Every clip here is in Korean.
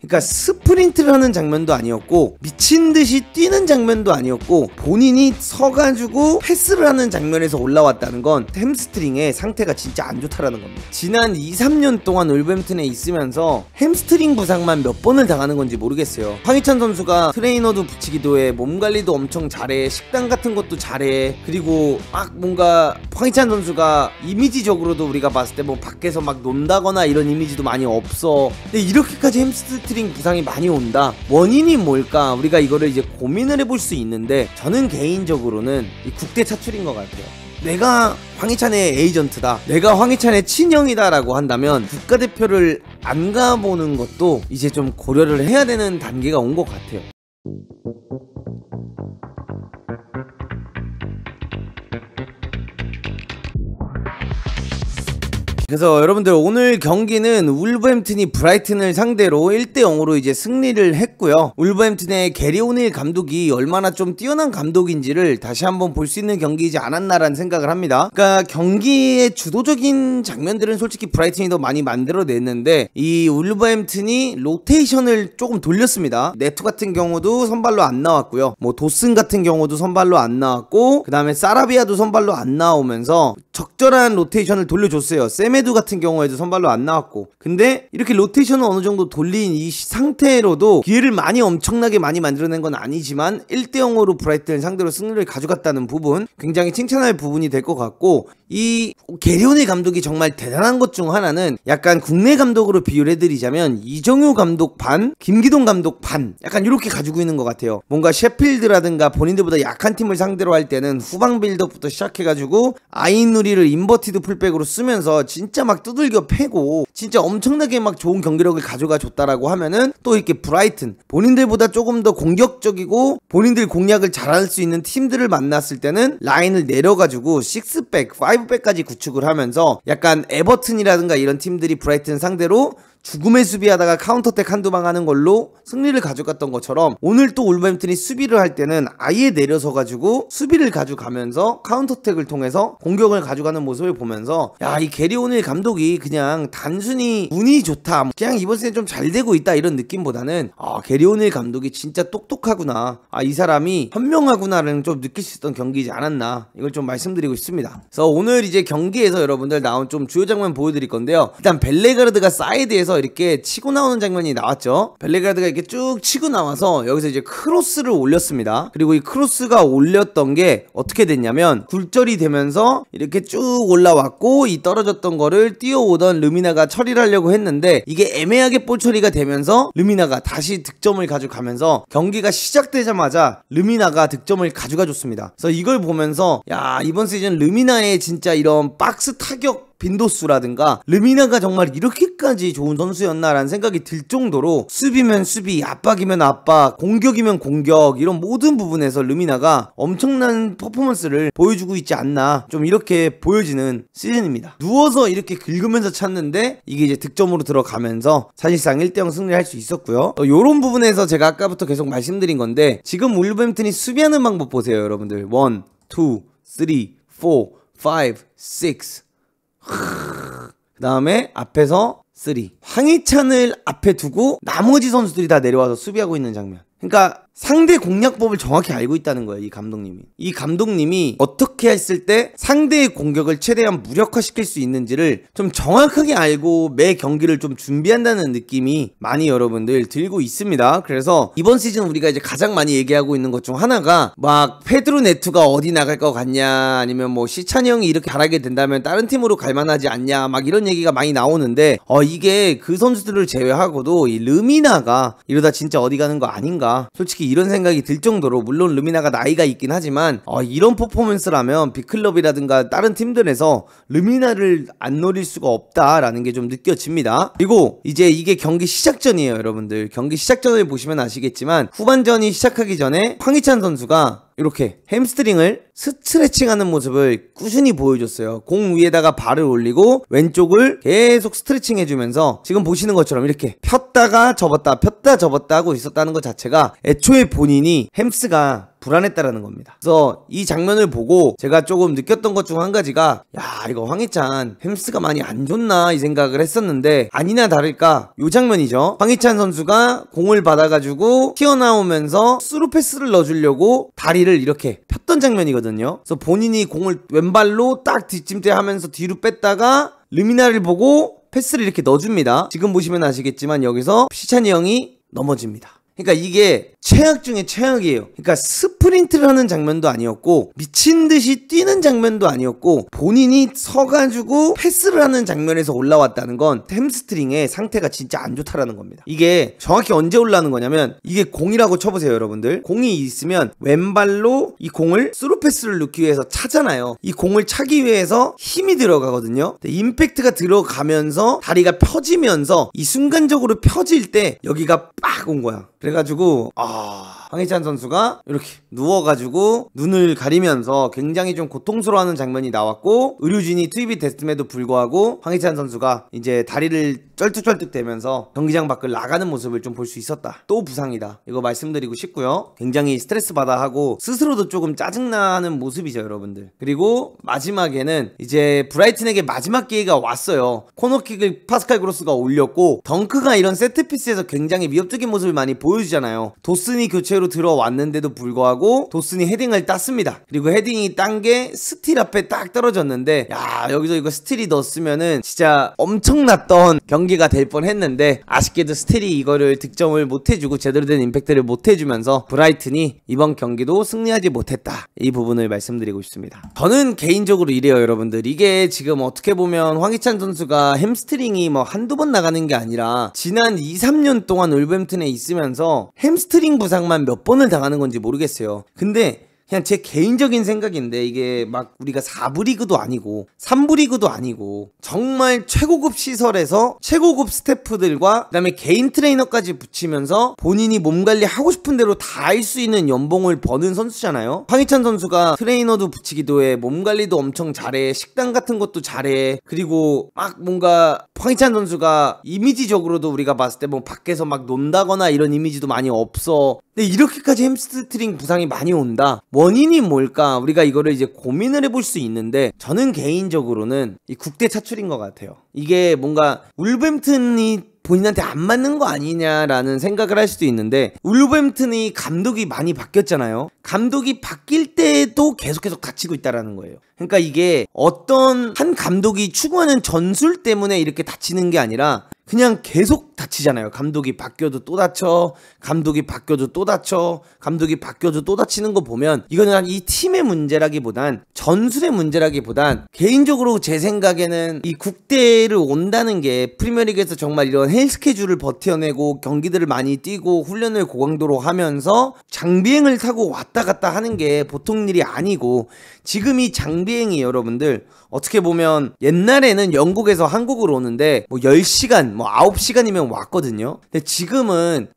그러니까 스프린트를 하는 장면도 아니었고 미친듯이 뛰는 장면도 아니었고 본인이 서가지고 패스를 하는 장면에서 올라왔다는 건 햄스트링의 상태가 진짜 안 좋다라는 겁니다. 지난 2-3년 동안 울버햄튼에 있으면서 햄스트링 부상만 몇 번을 당하는 건지 모르겠어요. 황희찬 선수가 트레이너도 붙이기도 해, 몸관리도 엄청 잘해, 식단 같은 것도 잘해. 그리고 막 뭔가 황희찬 선수가 이미지적으로도 우리가 봤을 때 뭐 밖에서 막 논다거나 이런 이미지도 많이 없어. 근데 이렇게까지 햄스트링 부상이 많이 온다, 원인이 뭘까? 우리가 이거를 이제 고민을 해볼 수 있는데, 저는 개인적으로는 이 국대 차출인 것 같아요. 내가 황희찬의 에이전트다, 내가 황희찬의 친형이다 라고 한다면 국가대표를 안 가보는 것도 이제 좀 고려를 해야 되는 단계가 온 것 같아요. 그래서 여러분들, 오늘 경기는 울버햄튼이 브라이튼을 상대로 1대0으로 이제 승리를 했고요. 울버햄튼의 게리 오닐 감독이 얼마나 좀 뛰어난 감독인지를 다시 한번 볼 수 있는 경기이지 않았나라는 생각을 합니다. 그러니까 경기의 주도적인 장면들은 솔직히 브라이튼이 더 많이 만들어냈는데, 이 울버햄튼이 로테이션을 조금 돌렸습니다. 네투 같은 경우도 선발로 안 나왔고요, 뭐 도슨 같은 경우도 선발로 안 나왔고, 그 다음에 사라비아도 선발로 안 나오면서 적절한 로테이션을 돌려줬어요. 세메두 같은 경우에도 선발로 안 나왔고. 근데 이렇게 로테이션을 어느 정도 돌린 이 상태로도 기회를 엄청나게 많이 만들어낸 건 아니지만 1대0으로 브라이튼을 상대로 승리를 가져갔다는 부분, 굉장히 칭찬할 부분이 될 것 같고, 이 게리 오닐 감독이 정말 대단한 것 중 하나는, 약간 국내 감독으로 비유를 해드리자면 이정효 감독 반, 김기동 감독 반, 약간 이렇게 가지고 있는 것 같아요. 뭔가 셰필드라든가 본인들보다 약한 팀을 상대로 할 때는 후방 빌드업부터 시작해가지고 아이누리를 인버티드 풀백으로 쓰면서 진짜 막 두들겨 패고 진짜 엄청나게 막 좋은 경기력을 가져가 줬다라고 하면은, 또 이렇게 브라이튼, 본인들보다 조금 더 공격적이고 본인들 공략을 잘할 수 있는 팀들을 만났을 때는 라인을 내려가지고 6백, 5백까지 구축을 하면서, 약간 에버튼이라든가 이런 팀들이 브라이튼 상대로 죽음의 수비하다가 카운터택 한두 방 하는 걸로 승리를 가져갔던 것처럼, 오늘 또 울버햄튼이 수비를 할 때는 아예 내려서가지고 수비를 가져가면서 카운터택을 통해서 공격을 가져가는 모습을 보면서, 야, 이 게리 오닐 감독이 그냥 단순히 운이 좋다, 그냥 이번 시즌 좀 잘 되고 있다 이런 느낌보다는, 게리 오닐 감독이 진짜 똑똑하구나, 이 사람이 현명하구나를 좀 느낄 수 있었던 경기이지 않았나, 이걸 좀 말씀드리고 싶습니다. 그래서 오늘 이제 경기에서 여러분들 나온 좀 주요 장면 보여드릴 건데요. 일단 벨레가르드가 사이드에서 이렇게 치고 나오는 장면이 나왔죠. 벨레가르드가 이렇게 쭉 치고 나와서 여기서 이제 크로스를 올렸습니다. 그리고 이 크로스가 올렸던 게 어떻게 됐냐면, 굴절이 되면서 이렇게 쭉 올라왔고, 이 떨어졌던 거를 뛰어오던 르미나가 처리를 하려고 했는데, 이게 애매하게 볼 처리가 되면서 르미나가 다시 득점을 가져가면서 경기가 시작되자마자 르미나가 득점을 가져가 줬습니다. 그래서 이걸 보면서, 야, 이번 시즌 르미나의 진짜 이런 박스 타격 빈도수라든가 르미나가 정말 이렇게까지 좋은 선수였나라는 생각이 들 정도로, 수비면 수비, 압박이면 압박, 공격이면 공격, 이런 모든 부분에서 르미나가 엄청난 퍼포먼스를 보여주고 있지 않나, 좀 이렇게 보여지는 시즌입니다. 누워서 이렇게 긁으면서 찼는데 이게 이제 득점으로 들어가면서 사실상 1대0 승리를 할 수 있었고요. 요런 부분에서 제가 아까부터 계속 말씀드린 건데, 지금 울버햄튼이 수비하는 방법 보세요 여러분들. 1, 2, 3, 4, 5, 6. 그 다음에 앞에서 3, 황희찬을 앞에 두고 나머지 선수들이 다 내려와서 수비하고 있는 장면. 그러니까 상대 공략법을 정확히 알고 있다는 거예요, 이 감독님이. 이 감독님이 어떻게 했을 때 상대의 공격을 최대한 무력화시킬 수 있는지를 좀 정확하게 알고 매 경기를 좀 준비한다는 느낌이 많이 여러분들 들고 있습니다. 그래서 이번 시즌 우리가 이제 가장 많이 얘기하고 있는 것 중 하나가, 막 페드로 네투가 어디 나갈 것 같냐, 아니면 뭐 시찬이 형이 이렇게 잘하게 된다면 다른 팀으로 갈만하지 않냐, 막 이런 얘기가 많이 나오는데, 이게 그 선수들을 제외하고도 이 르미나가 이러다 진짜 어디 가는 거 아닌가, 솔직히 이런 생각이 들 정도로, 물론 르미나가 나이가 있긴 하지만 이런 퍼포먼스라면 빅클럽이라든가 다른 팀들에서 르미나를 안 노릴 수가 없다라는 게 좀 느껴집니다. 그리고 이제 이게 경기 시작전이에요 여러분들. 경기 시작전을 보시면 아시겠지만, 후반전이 시작하기 전에 황희찬 선수가 이렇게 햄스트링을 스트레칭하는 모습을 꾸준히 보여줬어요. 공 위에다가 발을 올리고 왼쪽을 계속 스트레칭 해주면서, 지금 보시는 것처럼 이렇게 폈다가 접었다 폈다 접었다 하고 있었다는 것 자체가, 애초에 본인이 햄스가 불안했다라는 겁니다. 그래서 이 장면을 보고 제가 조금 느꼈던 것 중 한 가지가, 야, 이거 황희찬 햄스가 많이 안 좋나 이 생각을 했었는데, 아니나 다를까 요 장면이죠. 황희찬 선수가 공을 받아가지고 튀어나오면서 스루 패스를 넣어주려고 다리를 이렇게 폈던 장면이거든요. 그래서 본인이 공을 왼발로 딱 뒷짐대 하면서 뒤로 뺐다가 르미나를 보고 패스를 이렇게 넣어줍니다. 지금 보시면 아시겠지만 여기서 시찬이 형이 넘어집니다. 그러니까 이게 최악 중에 최악이에요. 그러니까 스프린트를 하는 장면도 아니었고 미친듯이 뛰는 장면도 아니었고 본인이 서가지고 패스를 하는 장면에서 올라왔다는 건 햄스트링의 상태가 진짜 안 좋다라는 겁니다. 이게 정확히 언제 올라오는 거냐면, 이게 공이라고 쳐보세요 여러분들. 공이 있으면 왼발로 이 공을 스루 패스를 넣기 위해서 차잖아요. 이 공을 차기 위해서 힘이 들어가거든요. 임팩트가 들어가면서 다리가 펴지면서 이 순간적으로 펴질 때 여기가 빡 온 거야. 그래가지고 황희찬 선수가 이렇게 누워가지고 눈을 가리면서 굉장히 좀 고통스러워하는 장면이 나왔고, 의료진이 투입이 됐음에도 불구하고 황희찬 선수가 이제 다리를 쩔뚝쩔뚝 대면서 경기장 밖을 나가는 모습을 좀 볼 수 있었다. 또 부상이다. 이거 말씀드리고 싶고요. 굉장히 스트레스 받아 하고 스스로도 조금 짜증나는 모습이죠 여러분들. 그리고 마지막에는 이제 브라이튼에게 마지막 기회가 왔어요. 코너킥을 파스칼 그로스가 올렸고 덩크가 이런 세트피스에서 굉장히 위협적인 모습을 많이 보여주잖아요. 도슨이 교체로 들어왔는데도 불구하고 도슨이 헤딩을 땄습니다. 그리고 헤딩이 딴 게 스틸 앞에 딱 떨어졌는데, 야, 여기서 이거 스틸이 넣었으면은 진짜 엄청났던 경기가 될 뻔했는데, 아쉽게도 스틸이 이거를 득점을 못해주고 제대로 된 임팩트를 못해주면서 브라이튼이 이번 경기도 승리하지 못했다. 이 부분을 말씀드리고 싶습니다. 저는 개인적으로 이래요 여러분들. 이게 지금 어떻게 보면 황희찬 선수가 햄스트링이 뭐 한두 번 나가는 게 아니라 지난 2-3년 동안 울버햄튼에 있으면서 햄스트링 부상만 몇 번을 당하는 건지 모르겠어요. 근데 그냥 제 개인적인 생각인데, 이게 막 우리가 4부 리그도 아니고 3부 리그도 아니고 정말 최고급 시설에서 최고급 스태프들과 그다음에 개인 트레이너까지 붙이면서 본인이 몸 관리 하고 싶은 대로 다 할 수 있는 연봉을 버는 선수잖아요. 황희찬 선수가 트레이너도 붙이기도 해, 몸 관리도 엄청 잘해, 식단 같은 것도 잘해. 그리고 막 뭔가 황희찬 선수가 이미지적으로도 우리가 봤을 때 뭐 밖에서 막 논다거나 이런 이미지도 많이 없어. 근데 이렇게까지 햄스트링 부상이 많이 온다. 원인이 뭘까? 우리가 이거를 이제 고민을 해볼 수 있는데, 저는 개인적으로는 이 국대 차출인 것 같아요. 이게 뭔가 울버햄튼이 본인한테 안 맞는 거 아니냐라는 생각을 할 수도 있는데, 울버햄튼이 감독이 많이 바뀌었잖아요. 감독이 바뀔 때도 계속 다치고 있다라는 거예요. 그러니까 이게 어떤 한 감독이 추구하는 전술 때문에 이렇게 다치는 게 아니라 그냥 계속 다치잖아요. 감독이 바뀌어도 또 다쳐, 감독이 바뀌어도 또 다쳐, 감독이 바뀌어도 또 다치는 거 보면 이거는 한 이 팀의 문제라기보단 전술의 문제라기보단, 개인적으로 제 생각에는 이 국대를 온다는 게 프리미어리그에서 정말 이런 헬스케줄을 버텨내고 경기들을 많이 뛰고 훈련을 고강도로 하면서 장비행을 타고 왔다 갔다 하는 게 보통 일이 아니고, 지금 이 장비행이 여러분들 어떻게 보면 옛날에는 영국에서 한국으로 오는데 뭐 10시간 뭐 9시간이면 왔거든요. 근데 지금은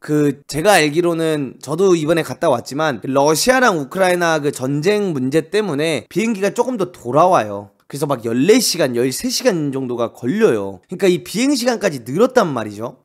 제가 알기로는, 저도 이번에 갔다 왔지만 러시아랑 우크라이나 그 전쟁 문제 때문에 비행기가 조금 더 돌아와요. 그래서 막 14시간, 13시간 정도가 걸려요. 그러니까 이 비행시간까지 늘었단 말이죠.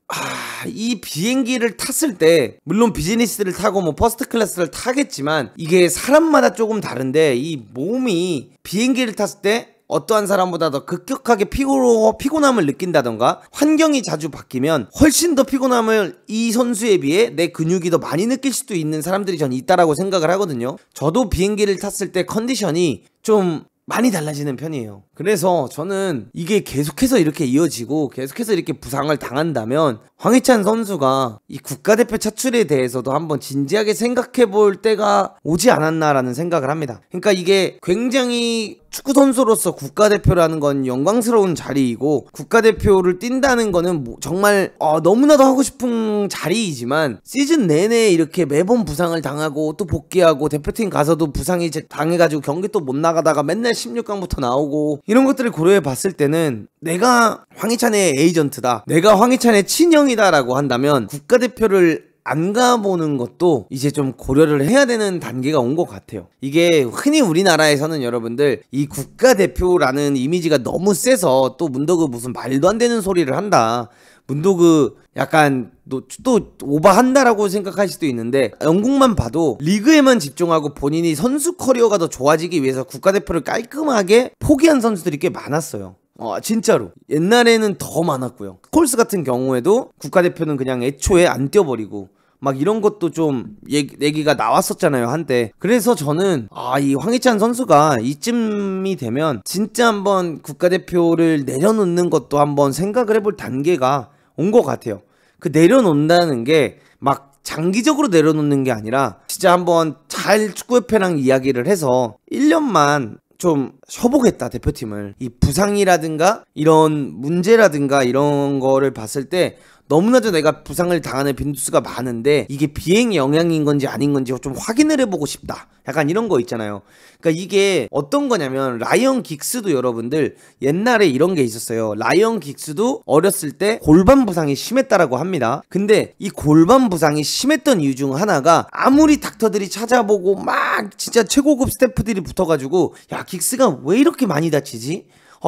이 비행기를 탔을 때, 물론 비즈니스를 타고 뭐 퍼스트 클래스를 타겠지만, 이게 사람마다 조금 다른데, 이 몸이 비행기를 탔을 때 어떠한 사람보다 더 급격하게 피곤함을 느낀다던가, 환경이 자주 바뀌면 훨씬 더 피곤함을 이 선수에 비해 내 근육이 더 많이 느낄 수도 있는 사람들이 전 있다라고 생각을 하거든요. 저도 비행기를 탔을 때 컨디션이 좀 많이 달라지는 편이에요. 그래서 저는 이게 계속해서 이렇게 이어지고 계속해서 이렇게 부상을 당한다면 황희찬 선수가 이 국가대표 차출에 대해서도 한번 진지하게 생각해 볼 때가 오지 않았나라는 생각을 합니다. 그러니까 이게 굉장히 축구 선수로서 국가대표라는 건 영광스러운 자리이고, 국가대표를 뛴다는 거는 정말 너무나도 하고 싶은 자리이지만, 시즌 내내 이렇게 매번 부상을 당하고 또 복귀하고 대표팀 가서도 부상이 당해가지고 경기 또 못 나가다가 맨날 16강부터 나오고, 이런 것들을 고려해 봤을 때는 내가 황희찬의 에이전트다, 내가 황희찬의 친형이다 라고 한다면 국가대표를 안 가보는 것도 이제 좀 고려를 해야 되는 단계가 온 것 같아요. 이게 흔히 우리나라에서는 여러분들 이 국가대표라는 이미지가 너무 세서 또 문더그 무슨 말도 안 되는 소리를 한다, 문도그 약간 또 오버한다라고 생각할 수도 있는데, 영국만 봐도 리그에만 집중하고 본인이 선수 커리어가 더 좋아지기 위해서 국가대표를 깔끔하게 포기한 선수들이 꽤 많았어요. 진짜로 옛날에는 더 많았고요. 콜스 같은 경우에도 국가대표는 그냥 애초에 안 뛰어버리고 막 이런 것도 좀 얘기가 나왔었잖아요, 한때. 그래서 저는 이 황희찬 선수가 이쯤이 되면 진짜 한번 국가대표를 내려놓는 것도 한번 생각을 해볼 단계가 온 것 같아요. 그 내려놓는다는 게 막 장기적으로 내려놓는 게 아니라 진짜 한번 잘 축구협회랑 이야기를 해서 1년만 좀 쉬어보겠다, 대표팀을. 이 부상이라든가 이런 문제라든가 이런 거를 봤을 때 너무나도 내가 부상을 당하는 빈도수가 많은데 이게 비행 영향인 건지 아닌 건지 좀 확인을 해보고 싶다, 약간 이런 거 있잖아요. 그러니까 이게 어떤 거냐면, 라이언 긱스도 여러분들 옛날에 이런 게 있었어요. 라이언 긱스도 어렸을 때 골반 부상이 심했다라고 합니다. 근데 이 골반 부상이 심했던 이유 중 하나가, 아무리 닥터들이 찾아보고 막 진짜 최고급 스태프들이 붙어가지고 야, 긱스가 왜 이렇게 많이 다치지?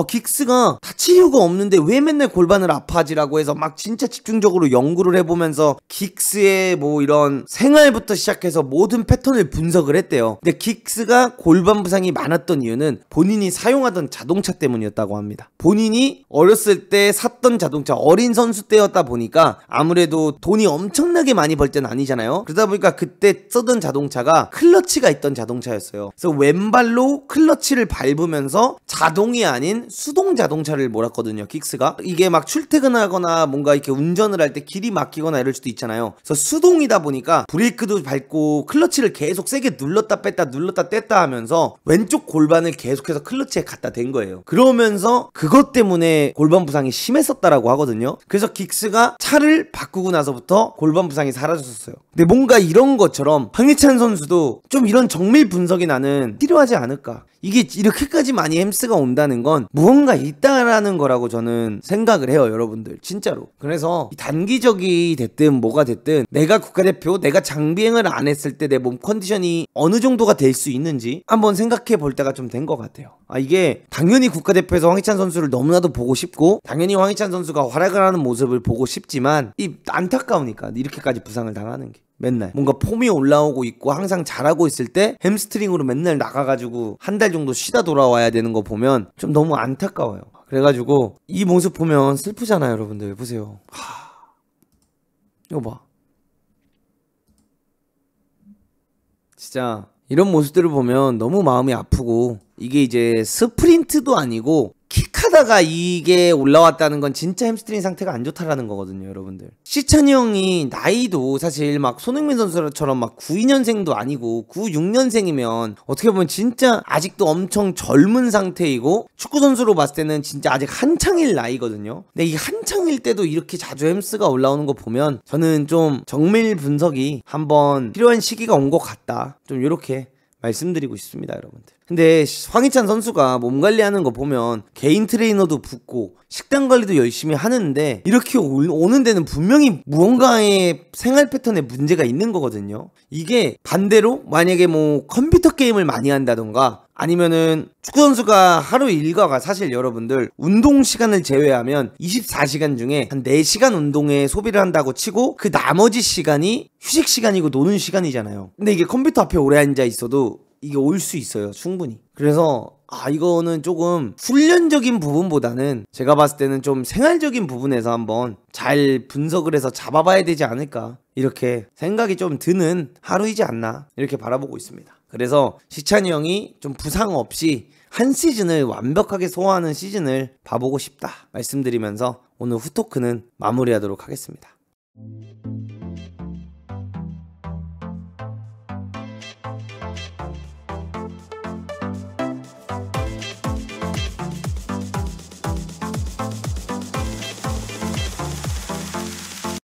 긱스가 다칠 이유가 없는데 왜 맨날 골반을 아파하지라고 해서 막 진짜 집중적으로 연구를 해보면서 긱스의 뭐 이런 생활부터 시작해서 모든 패턴을 분석을 했대요. 근데 긱스가 골반 부상이 많았던 이유는 본인이 사용하던 자동차 때문이었다고 합니다. 본인이 어렸을 때 샀던 자동차, 어린 선수 때였다 보니까 아무래도 돈이 엄청나게 많이 벌 때는 아니잖아요. 그러다 보니까 그때 쓰던 자동차가 클러치가 있던 자동차였어요. 그래서 왼발로 클러치를 밟으면서 자동이 아닌 수동 자동차를 몰았거든요, 긱스가. 이게 막 출퇴근하거나 뭔가 이렇게 운전을 할 때 길이 막히거나 이럴 수도 있잖아요. 그래서 수동이다 보니까 브레이크도 밟고 클러치를 계속 세게 눌렀다 뺐다 눌렀다 뗐다 하면서 왼쪽 골반을 계속해서 클러치에 갖다 댄 거예요. 그러면서 그것 때문에 골반 부상이 심했었다라고 하거든요. 그래서 긱스가 차를 바꾸고 나서부터 골반 부상이 사라졌었어요. 근데 뭔가 이런 것처럼 황희찬 선수도 좀 이런 정밀 분석이 나는 필요하지 않을까. 이게 이렇게까지 많이 햄스가 온다는 건 무언가 있다라는 거라고 저는 생각을 해요, 여러분들. 진짜로. 그래서 단기적이 됐든 뭐가 됐든 내가 국가대표, 내가 장비행을 안 했을 때 내 몸 컨디션이 어느 정도가 될 수 있는지 한번 생각해 볼 때가 좀 된 것 같아요. 이게 당연히 국가대표에서 황희찬 선수를 너무나도 보고 싶고, 당연히 황희찬 선수가 활약을 하는 모습을 보고 싶지만 안타까우니까, 이렇게까지 부상을 당하는 게. 맨날 뭔가 폼이 올라오고 있고 항상 잘하고 있을 때 햄스트링으로 맨날 나가가지고 한 달 정도 쉬다 돌아와야 되는 거 보면 좀 너무 안타까워요. 그래가지고 이 모습 보면 슬프잖아요, 여러분들. 보세요. 이거 봐. 진짜 이런 모습들을 보면 너무 마음이 아프고, 이게 이제 스프린트도 아니고 킥하다가 이게 올라왔다는 건 진짜 햄스트링 상태가 안 좋다라는 거거든요, 여러분들. 시찬이 형이 나이도 사실 막 손흥민 선수처럼 막 92년생도 아니고 96년생이면 어떻게 보면 진짜 아직도 엄청 젊은 상태이고, 축구 선수로 봤을 때는 진짜 아직 한창일 나이거든요. 근데 이 한창일 때도 이렇게 자주 햄스가 올라오는 거 보면 저는 좀 정밀 분석이 한번 필요한 시기가 온 것 같다, 좀 이렇게 말씀드리고 싶습니다, 여러분들. 근데 황희찬 선수가 몸 관리하는 거 보면 개인 트레이너도 붙고 식단 관리도 열심히 하는데, 이렇게 오는 데는 분명히 무언가의 생활 패턴에 문제가 있는 거거든요. 이게 반대로 만약에 뭐 컴퓨터 게임을 많이 한다던가, 아니면은 축구 선수가 하루 일과가 사실 여러분들 운동 시간을 제외하면 24시간 중에 한 4시간 운동에 소비를 한다고 치고 그 나머지 시간이 휴식 시간이고 노는 시간이잖아요. 근데 이게 컴퓨터 앞에 오래 앉아 있어도 이게 올 수 있어요, 충분히. 그래서 이거는 조금 훈련적인 부분보다는 제가 봤을 때는 좀 생활적인 부분에서 한번 잘 분석을 해서 잡아봐야 되지 않을까, 이렇게 생각이 좀 드는 하루이지 않나, 이렇게 바라보고 있습니다. 그래서 시찬이 형이 좀 부상 없이 한 시즌을 완벽하게 소화하는 시즌을 봐보고 싶다 말씀드리면서 오늘 후토크는 마무리하도록 하겠습니다.